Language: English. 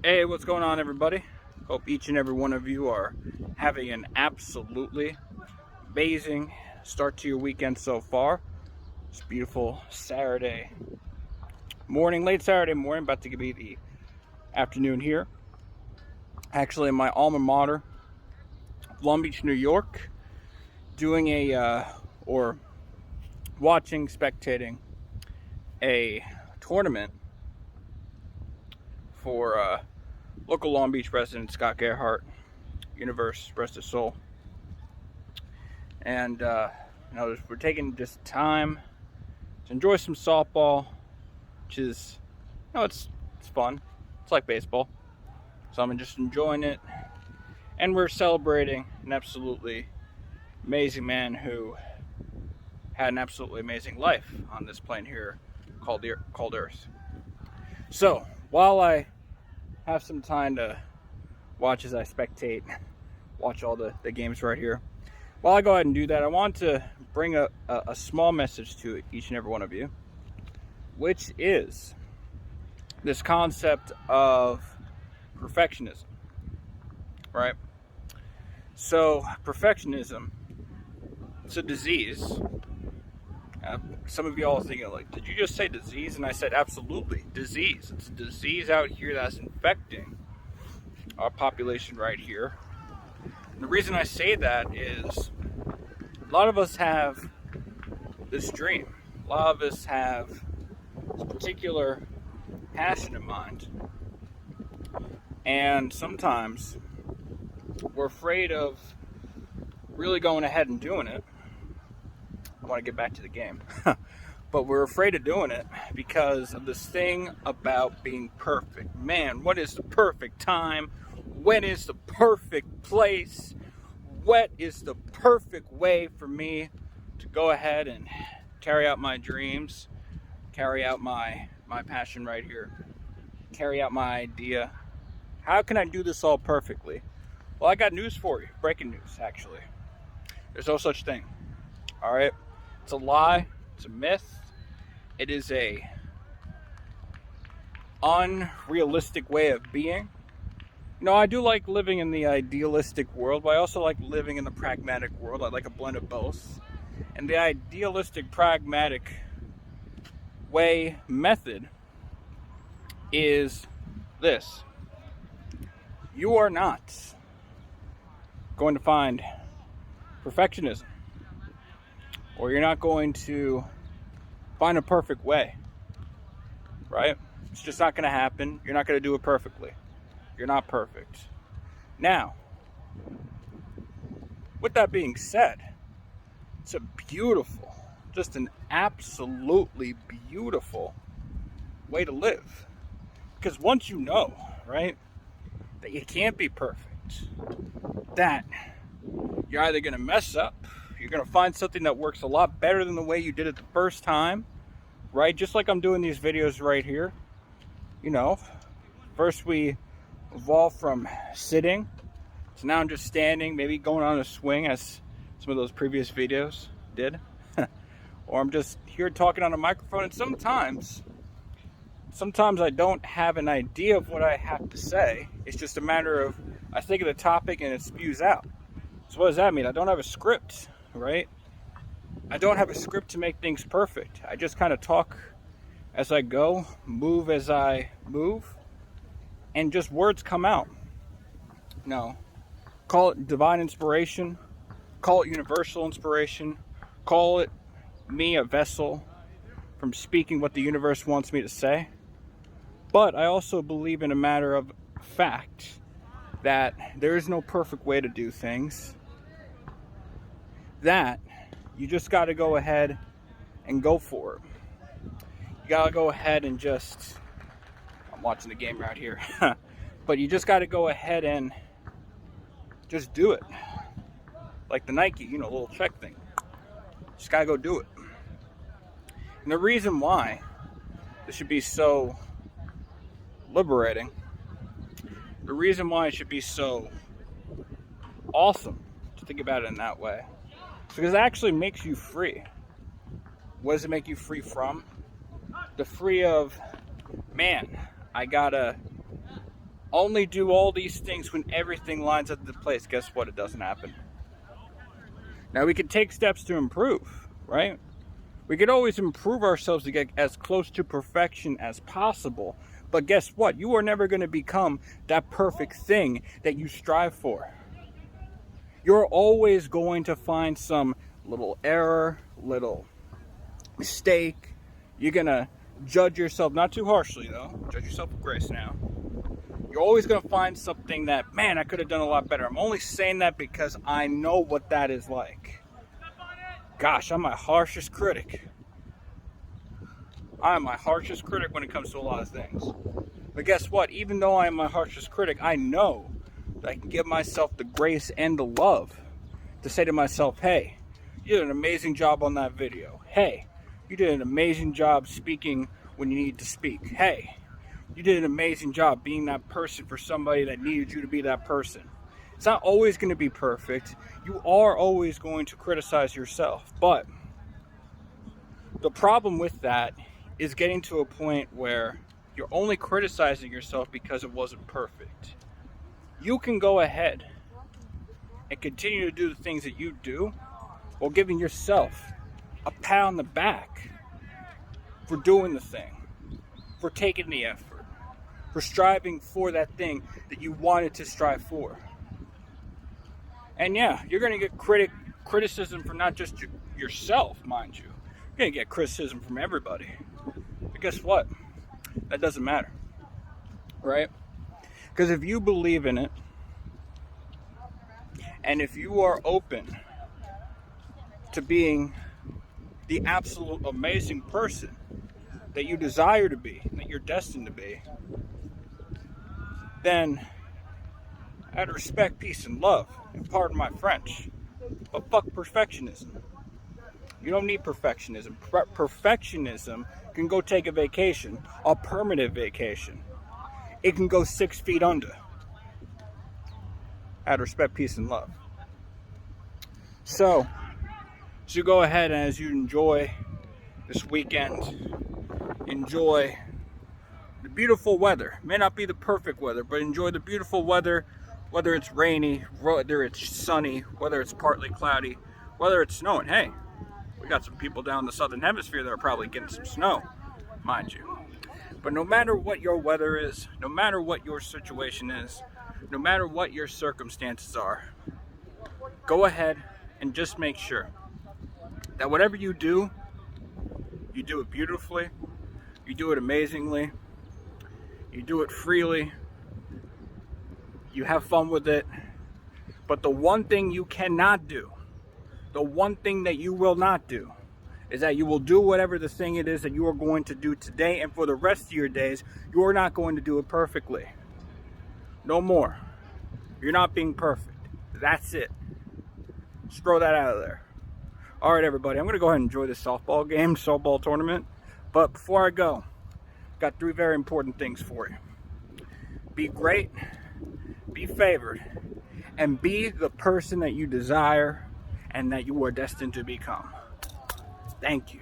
Hey, what's going on, everybody? Hope each and every one of you are having an absolutely amazing start to your weekend so far. It's beautiful Saturday morning, late Saturday morning, about to be the afternoon here. Actually, in my alma mater, Long Beach, New York, doing spectating a tournament for local Long Beach resident Scott Gerhardt, Universe, rest his soul. And we're taking just time to enjoy some softball, which is, it's fun. It's like baseball, so I'm just enjoying it. And we're celebrating an absolutely amazing man who had an absolutely amazing life on this plane here called Earth. So while I have some time to watch as I watch all the games right here, while I go ahead and do that, I want to bring a small message to each and every one of you, which is this concept of perfectionism, right? So perfectionism, it's a disease. Some of y'all are thinking, like, did you just say disease? And I said, absolutely, disease. It's a disease out here that's infecting our population right here. And the reason I say that is a lot of us have this dream. A lot of us have this particular passion in mind. And sometimes we're afraid of really going ahead and doing it. I want to get back to the game. But we're afraid of doing it because of this thing about being perfect. Man, what is the perfect time? When is the perfect place? What is the perfect way for me to go ahead and carry out my dreams, carry out my passion right here, carry out my idea? How can I do this all perfectly? Well, I got news for you. Breaking news, actually. There's no such thing. All right? It's a lie. It's a myth. It is a unrealistic way of being. I do like living in the idealistic world, but I also like living in the pragmatic world. I like a blend of both. And the idealistic, pragmatic method is this. You are not going to find perfectionism, or you're not going to find a perfect way, right? It's just not going to happen. You're not going to do it perfectly. You're not perfect. Now, with that being said, it's a beautiful, just an absolutely beautiful way to live. Because once you know, right, that you can't be perfect, that you're either going to mess up, you're going to find something that works a lot better than the way you did it the first time, right? Just like I'm doing these videos right here. First we evolved from sitting, so now I'm just standing, maybe going on a swing as some of those previous videos did. Or I'm just here talking on a microphone, and sometimes I don't have an idea of what I have to say. It's just a matter of, I think of the topic and it spews out. So what does that mean? I don't have a script, right? I don't have a script to make things perfect. I just kind of talk as I go, move as I move, and just words come out. Call it divine inspiration, call it universal inspiration, call it me a vessel from speaking what the universe wants me to say. But I also believe in a matter of fact that there is no perfect way to do things. That you just got to go ahead and go for it. You got to go ahead and I'm watching the game right here. But you just got to go ahead and just do it. Like the Nike, little check thing. Just got to go do it. And the reason why this should be so liberating, the reason why it should be so awesome to think about it in that way, is because it actually makes you free. What does it make you free from? The free of, man, I gotta only do all these things when everything lines up into place. Guess what? It doesn't happen. Now, we can take steps to improve, right? We could always improve ourselves to get as close to perfection as possible. But guess what? You are never going to become that perfect thing that you strive for. You're always going to find some little error, little mistake. You're going to judge yourself, not too harshly though. Judge yourself with grace now. You're always going to find something that, man, I could have done a lot better. I'm only saying that because I know what that is like. Gosh, I'm my harshest critic. I am my harshest critic when it comes to a lot of things. But guess what? Even though I am my harshest critic, I know that I can give myself the grace and the love to say to myself, hey, you did an amazing job on that video. Hey, you did an amazing job speaking when you need to speak. Hey, you did an amazing job being that person for somebody that needed you to be that person. It's not always going to be perfect. You are always going to criticize yourself. But the problem with that is getting to a point where you're only criticizing yourself because it wasn't perfect. You can go ahead and continue to do the things that you do while giving yourself a pat on the back for doing the thing, for taking the effort, for striving for that thing that you wanted to strive for. And yeah, you're going to get criticism from not just yourself, mind you. You're going to get criticism from everybody. But guess what? That doesn't matter, right? Because if you believe in it, and if you are open to being the absolute amazing person that you desire to be, that you're destined to be, then I'd respect, peace, and love, and pardon my French, but fuck perfectionism. You don't need perfectionism. Perfectionism can go take a vacation, a permanent vacation. It can go 6 feet under. I'd respect, peace, and love. So you go ahead and as you enjoy this weekend, enjoy the beautiful weather. May not be the perfect weather, but enjoy the beautiful weather, whether it's rainy, whether it's sunny, whether it's partly cloudy, whether it's snowing. Hey, we got some people down in the southern hemisphere that are probably getting some snow, mind you. But no matter what your weather is, no matter what your situation is, no matter what your circumstances are, go ahead and just make sure that whatever you do it beautifully, you do it amazingly, you do it freely, you have fun with it. But the one thing you cannot do, the one thing that you will not do, is that you will do whatever the thing it is that you are going to do today, and for the rest of your days, you are not going to do it perfectly. No more. You're not being perfect. That's it. Just throw that out of there. All right, everybody, I'm going to go ahead and enjoy this softball tournament. But before I go, I've got 3 very important things for you. Be great, be favored, and be the person that you desire and that you are destined to become. Thank you.